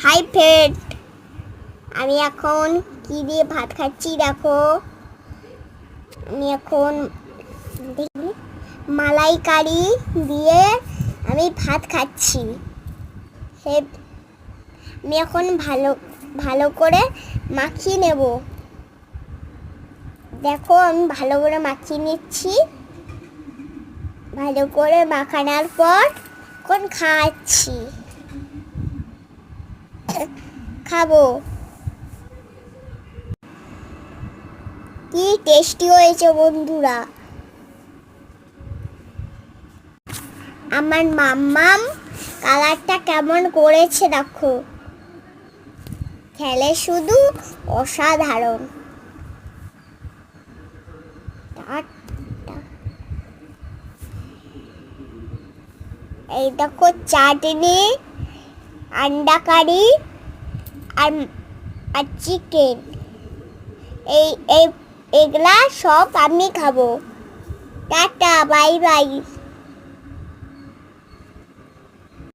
Hi friend, আমি এখন কি দিয়ে ভাত খাচ্ছি দেখো। আমি এখন মালাইকারি দিয়ে আমি ভাত খাচ্ছি। আমি এখন ভালো ভালো করে মাখিয়ে নেব। দেখো আমি ভালো করে মাখিয়ে নিচ্ছি। ভালো করে মাখানোর পর এখন খাচ্ছি, খাবো। কি টেস্টি হয়েছে বন্ধুরা। আমার মাম্মাম কালারটা কেমন করেছে দেখো, খেলে শুধু অসাধারণ। এই দেখো চাটনি, আন্ডা কারি আর চিকেন, এই এগুলা সব আমি খাবো। Tata, bye bye.